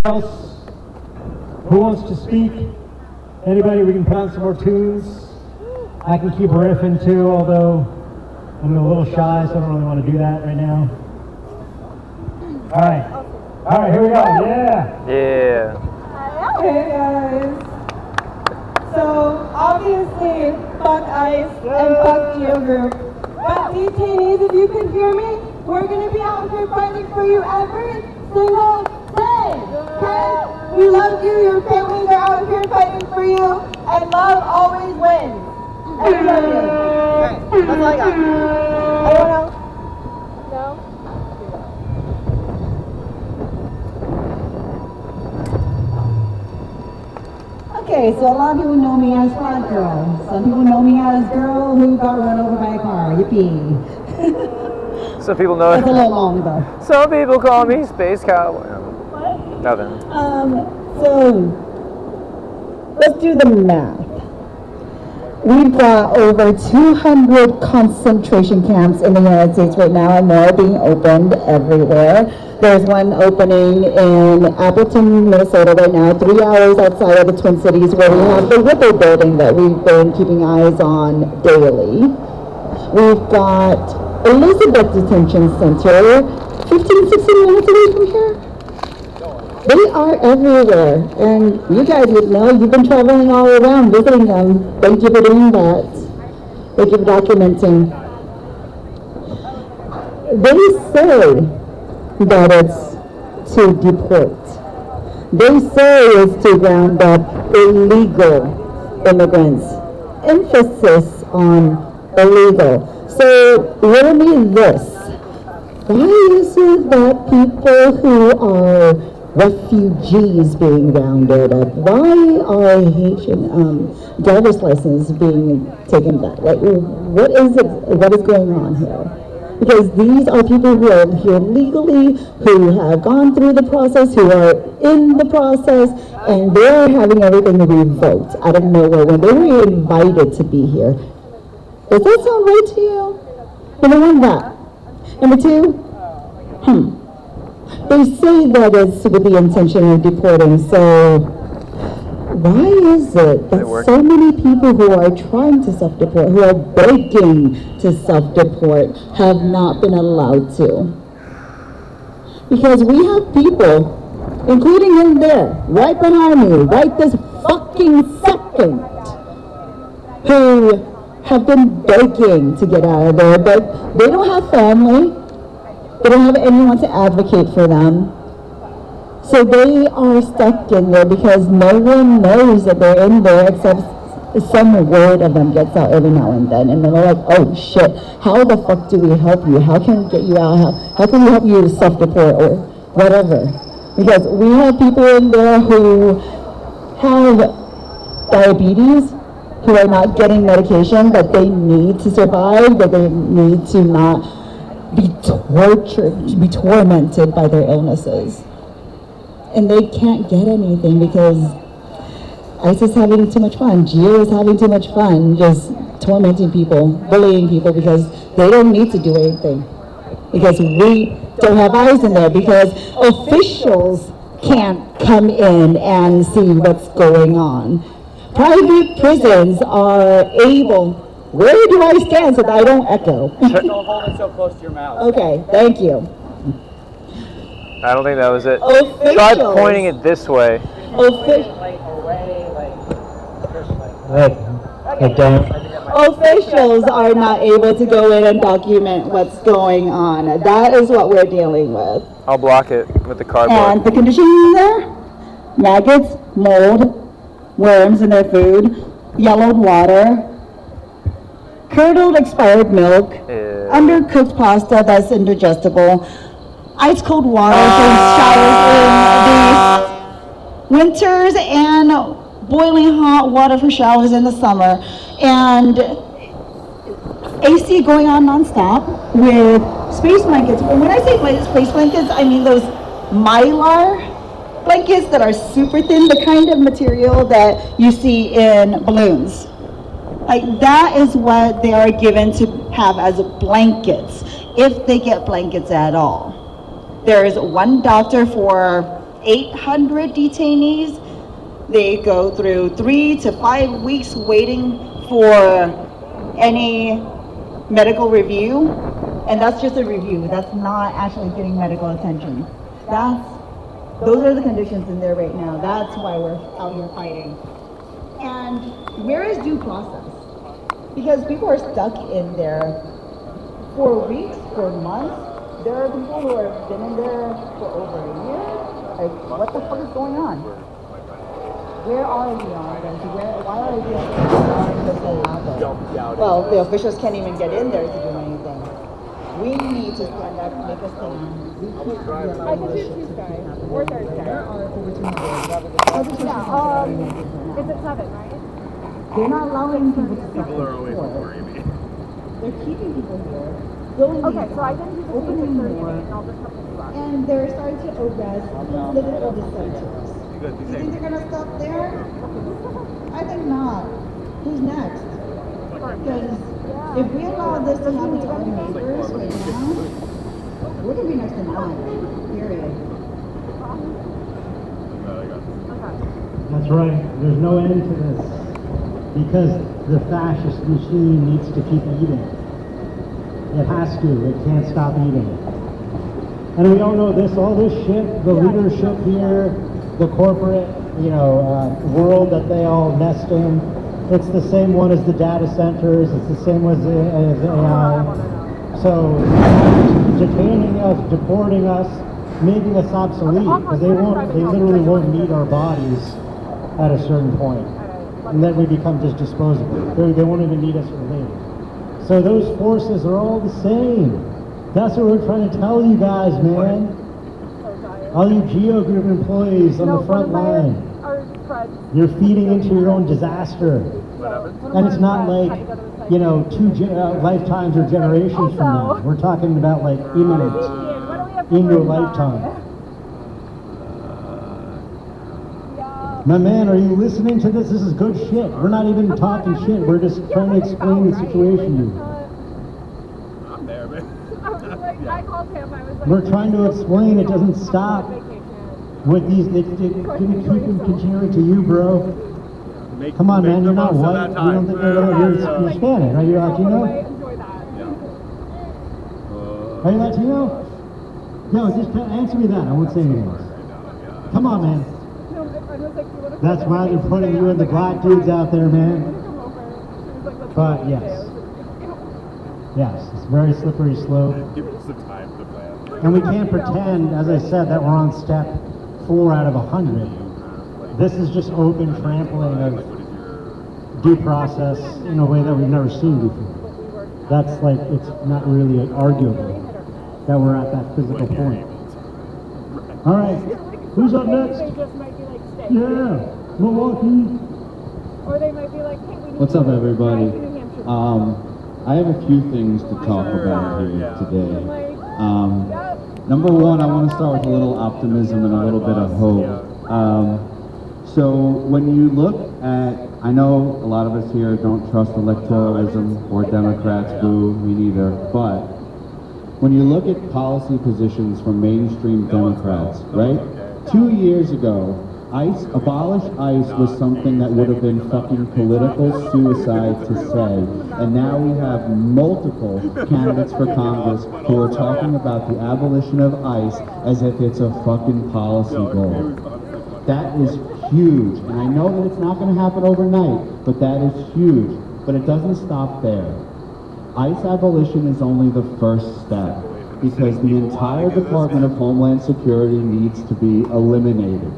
else who wants to speak? Anybody? We can put on some more tunes. I can keep riffing too, although I'm a little shy, so I don't really want to do that right now. All right, here we go. Yeah. Hey guys. So obviously, fuck ICE and fuck Geo Group. But detainees, if you can hear me, we're gonna be out here fighting for you every single day. Okay? We love you. Your families are out here fighting for you, and love always wins. And we love you. Alright, that's all I got. Anyone else? No? Okay, so a lot of people know me as Frog Girl. Some people know me as Girl Who Got Run Over by a Car. Yippee. Some people know That's a little long though. Some people call me Space Cowboy. What? Nothing. So let's do the math. We've got over 200 concentration camps in the United States right now, and they're being opened everywhere. There's one opening in Appleton, Minnesota right now, 3 hours outside of the Twin Cities, where we have the Whipple building that we've been keeping eyes on daily. We've got Elizabeth Detention Center, 15-16 minutes away from here. They are everywhere, and you guys would know, you've been traveling all around visiting them. Thank you for doing that. Thank you for documenting. They say that it's to deport. They say it's to round up illegal immigrants. Emphasis on illegal. So riddle me this. Why is it that people who are refugees being rounded up? Why are Haitian driver's license being taken back? Like, what is it? What is going on here? Because these are people who are here legally, who have gone through the process, who are in the process, and they're having everything revoked out of nowhere when they were invited to be here. Does that sound right to you? Number one, that. Number two, they say that it's with the intention of deporting, so why is it that so many people who are trying to self-deport, who are begging to self-deport, have not been allowed to? Because we have people, including in there, right behind me, right this fucking second, who have been begging to get out of there, but they don't have family. They don't have anyone to advocate for them. So they are stuck in there because no one knows that they're in there except some word of them gets out every now and then. And then they're like, oh shit, how the fuck do we help you? How can we get you out? How can we help you to self-deport or whatever? Because we have people in there who have diabetes, who are not getting medication that they need to survive, that they need to not be tortured, be tormented by their illnesses. And they can't get anything because ICE is having too much fun. Geo is having too much fun just tormenting people, bullying people because they don't need to do anything. Because we don't have eyes in there, because officials can't come in and see what's going on. Private prisons are able. Where do I stand so that I don't echo? Don't hold it so close to your mouth. Okay, thank you. I don't think that was it. Officials. Try pointing it this way. Officials are not able to go in and document what's going on. That is what we're dealing with. I'll block it with the cardboard. And the conditions in there? Maggots, mold, worms in their food, yellowed water, curdled expired milk, undercooked pasta that's indigestible, ice cold water for showers in the winters, and boiling hot water for showers in the summer, and AC going on nonstop with space blankets. When I say space blankets, I mean those Mylar blankets that are super thin, the kind of material that you see in balloons. Like, that is what they are given to have as blankets, if they get blankets at all. There is one doctor for 800 detainees. They go through 3 to 5 weeks waiting for any medical review, and that's just a review. That's not actually getting medical attention. Those are the conditions in there right now. That's why we're out here fighting. And where is due process? Because people are stuck in there for weeks, for months. There are people who have been in there for over a year. Like, what the fuck is going on? Where are we on them? Why are we allowing this to happen? Well, the officials can't even get in there to do anything. We need to stand up, make a stand. I can do Tuesday or Thursday. There are over 200. Yeah, is it 7, right? They're not allowing people to people are always They're keeping people here. Okay, so I can do the opening Tuesday, more. and I'll just come to the And they're starting to arrest political dissenters. You think they're gonna stop there? I think not. Who's next? Because if we allow this to happen to our neighbors right now, we're gonna be next in line. Period. That's right. There's no end to this. Because the fascist machine needs to keep eating. It has to. It can't stop eating. And we all know this, all this shit, the leadership here, the corporate, world that they all nest in, it's the same one as the data centers, it's the same as AI. So, detaining us, deporting us, making us obsolete, because they literally won't need our bodies at a certain point. And then we become just disposable. They won't even need us for later. So those forces are all the same. That's what we're trying to tell you guys, man. All you Geo Group employees on the front line. You're feeding into your own disaster. And it's not like, 2 lifetimes or generations from now. We're talking about like imminent, in your lifetime. My man, are you listening to this? This is good shit. We're not even talking shit. We're just trying to explain the situation to you. I'm there, man. I called him. I was like, we're trying to explain it doesn't stop with these. It's keep continuing to you, bro. Come on, man. You're not white. You don't think you're Spanish, right? You're Latino. Are you Latino? No, just answer me that. I won't say anything else. Come on, man. That's why they're putting you and the black dudes out there, man. But yes, it's a very slippery slope. And we can't pretend, as I said, that we're on step 4 out of 100. This is just open trampling of due process in a way that we've never seen before. That's like, it's not really arguable that we're at that physical point. All right, who's up next? Yeah, Milwaukee. Or they might be like, hey, we need What's up, everybody? New Hampshire. I have a few things to talk about here today. Number one, I want to start with a little optimism and a little bit of hope. So when you look at, I know a lot of us here don't trust electoralism or Democrats, boo, me neither, but when you look at policy positions from mainstream Democrats, right? 2 years ago, abolish ICE was something that would have been fucking political suicide to say. And now we have multiple candidates for Congress who are talking about the abolition of ICE as if it's a fucking policy goal. That is huge. And I know that it's not going to happen overnight, but that is huge. But it doesn't stop there. ICE abolition is only the first step, because the entire Department of Homeland Security needs to be eliminated.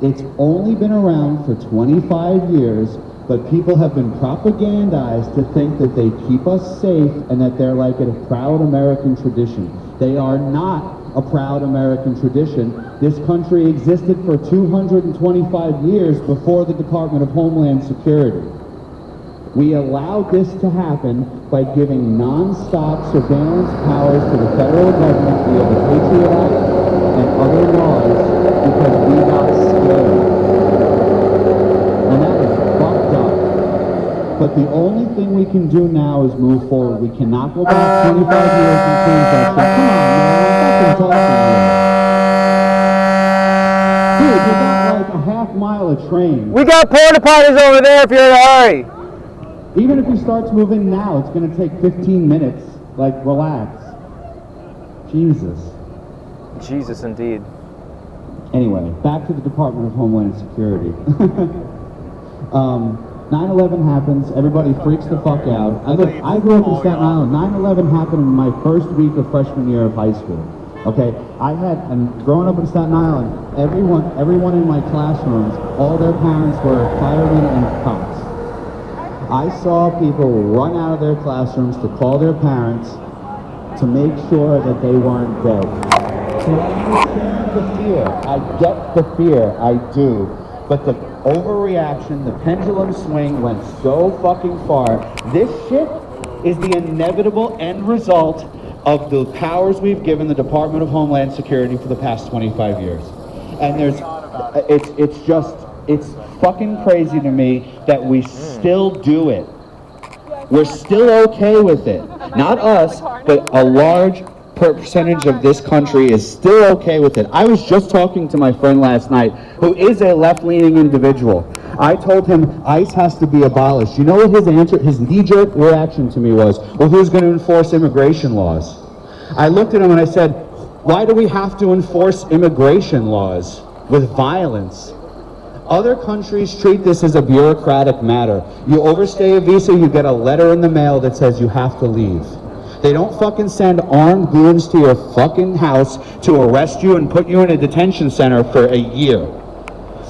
It's only been around for 25 years, but people have been propagandized to think that they keep us safe and that they're like a proud American tradition. They are not a proud American tradition. This country existed for 225 years before the Department of Homeland Security. We allowed this to happen by giving non-stop surveillance powers to the federal government via the Patriot Act and other laws because we got scared. And that is fucked up. But the only thing we can do now is move forward. We cannot go back 25 years and change that shit. Come on, man, I'm fucking talking here. got like a half mile of train. We got porta potties over there if you're in a hurry. Even if he starts moving now, it's going to take 15 minutes. Like, relax. Jesus. Jesus, indeed. Anyway, back to the Department of Homeland Security. 9/11 happens, everybody freaks the fuck out. I grew up in Staten Island. 9/11 happened in my first week of freshman year of high school. Okay, and growing up in Staten Island, everyone in my classrooms, all their parents were firemen and cops. I saw people run out of their classrooms to call their parents to make sure that they weren't dead. So I understand the fear. I get the fear. I do. But the overreaction, the pendulum swing went so fucking far. This shit is the inevitable end result of the powers we've given the Department of Homeland Security for the past 25 years. And it's fucking crazy to me that we still do it. We're still okay with it. Not us, but a large percentage of this country is still okay with it. I was just talking to my friend last night who is a left-leaning individual. I told him ICE has to be abolished. You know what his answer, his knee-jerk reaction to me was? Well, who's going to enforce immigration laws? I looked at him and I said, why do we have to enforce immigration laws with violence? Other countries treat this as a bureaucratic matter. You overstay a visa, you get a letter in the mail that says you have to leave. They don't fucking send armed goons to your fucking house to arrest you and put you in a detention center for a year.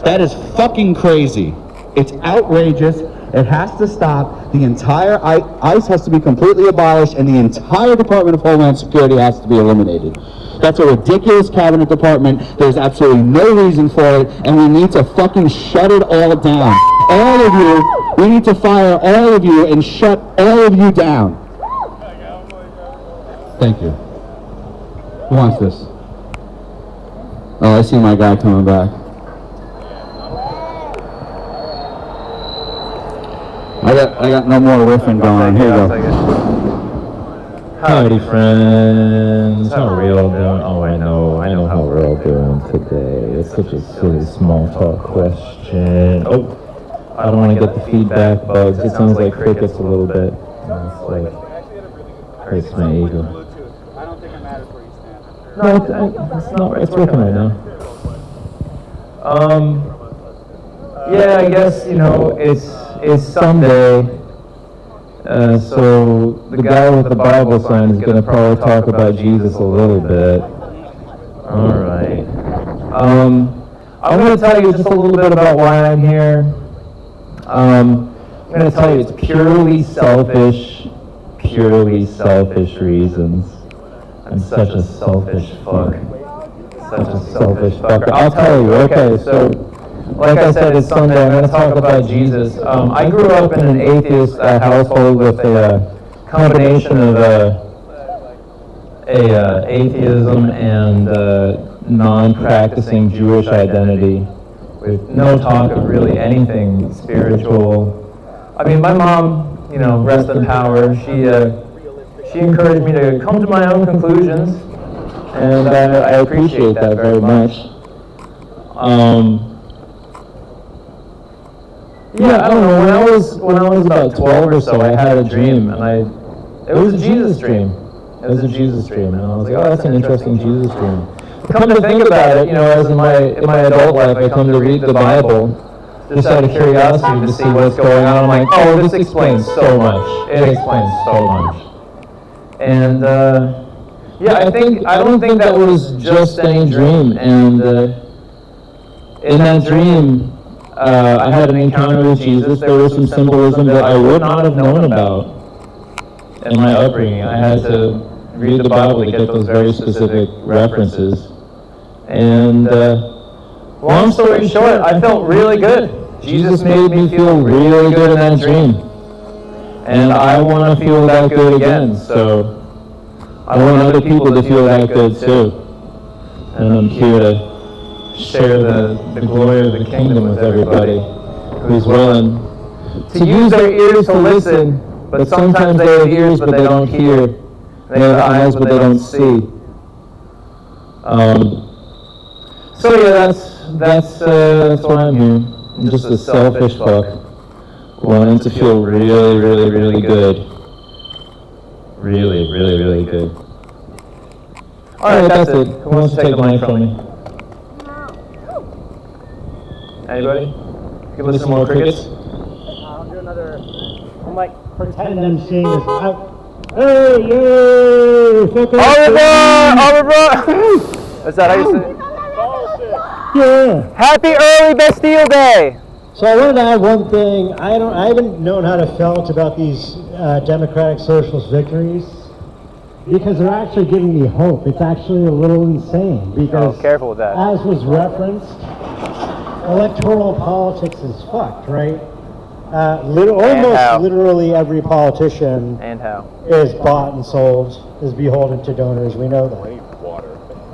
That is fucking crazy. It's outrageous. It has to stop. The entire ICE has to be completely abolished, and the entire Department of Homeland Security has to be eliminated. That's a ridiculous cabinet department. There's absolutely no reason for it, and we need to fucking shut it all down. All of you, we need to fire all of you and shut all of you down. Thank you. Who wants this? Oh, I see my guy coming back. I got no more riffing going. Here you go. Howdy, friends. How are we all doing? Oh, I know how we're all doing today. It's such a silly small talk question. Oh, I don't want to get the feedback bugs. It sounds like crickets a little bit. It's like hurts my ego. I don't think it matters where you stand. No, it's working right now. Yeah, I guess it's Sunday. So the guy with the Bible sign is going to probably talk about Jesus a little bit. All right. I'm going to tell you just a little bit about why I'm here. I'm going to tell you it's purely selfish reasons. I'm such a selfish fuck. Such a selfish fucker. I'll tell you. Okay, so like I said, it's Sunday. I'm going to talk about Jesus. I grew up in an atheist household with a combination of atheism and non-practicing Jewish identity, with no talk of really anything spiritual. I mean, my mom, rest in power, she encouraged me to come to my own conclusions, and I appreciate that very much. Yeah, I don't know. When I was about 12 or so, I had a dream, and it was a Jesus dream. It was a Jesus dream, and I was like, oh, that's an interesting Jesus dream. Come to think about it, as in my adult life, I come to read the Bible just out of curiosity to see what's going on. I'm like, oh, this explains so much. It explains so much. And yeah, I don't think that was just any dream. And in that dream, I had an encounter with Jesus. There was some symbolism that I would not have known about in my upbringing. I had to read the Bible to get those very specific references. And long story short, I felt really good. Jesus made me feel really good in that dream. And I want to feel that good again. So I want other people to feel that good too. And I'm here to share the glory of the kingdom with everybody who's willing to use their ears to listen, but sometimes they have ears but they don't hear. They have eyes but they don't see. So yeah, that's why I'm here. I'm just a selfish fuck wanting to feel really, really, really good. Really, really, really good. Alright, that's it. Who wants to take the money from me? Anybody? Give us some more crickets? I'll do another. I'm like, pretend I'm seeing this out. Hey, yo! Fucking Au revoir! Is that how you say it? Yeah. Happy early Bastille Day! So I wanted to add one thing. I haven't known how to felt about these Democratic Socialist victories because they're actually giving me hope. It's actually a little insane because, Oh, careful with that. as was referenced, electoral politics is fucked, right? Almost literally every politician And how? is bought and sold, is beholden to donors. We know that.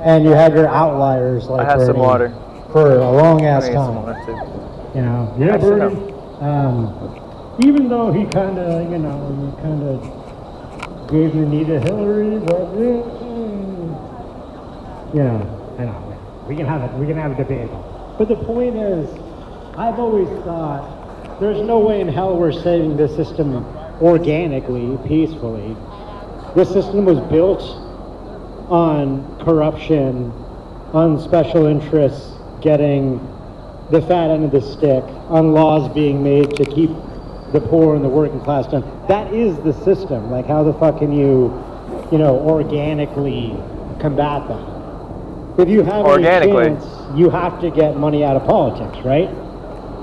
And you have your outliers like I have some Bernie water. for a long ass I need some time. water too. You know, yeah, Actually, no. Bernie. Even though he kind of gave the knee to Hillary, but I know. We can have a debate. But the point is, I've always thought there's no way in hell we're saving this system organically, peacefully. This system was built on corruption, on special interests getting the fat end of the stick, on laws being made to keep the poor and the working class down. That is the system. Like, how the fuck can you organically combat that? If you have any chance, you have to get money out of politics, right?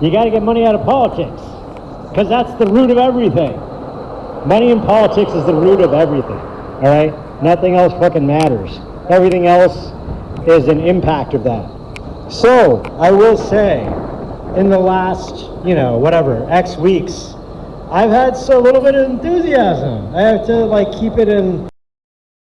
You got to get money out of politics because that's the root of everything. Money in politics is the root of everything, all right? Nothing else fucking matters. Everything else is an impact of that. So, I will say, in the last, X weeks, I've had a little bit of enthusiasm. I have to, keep it in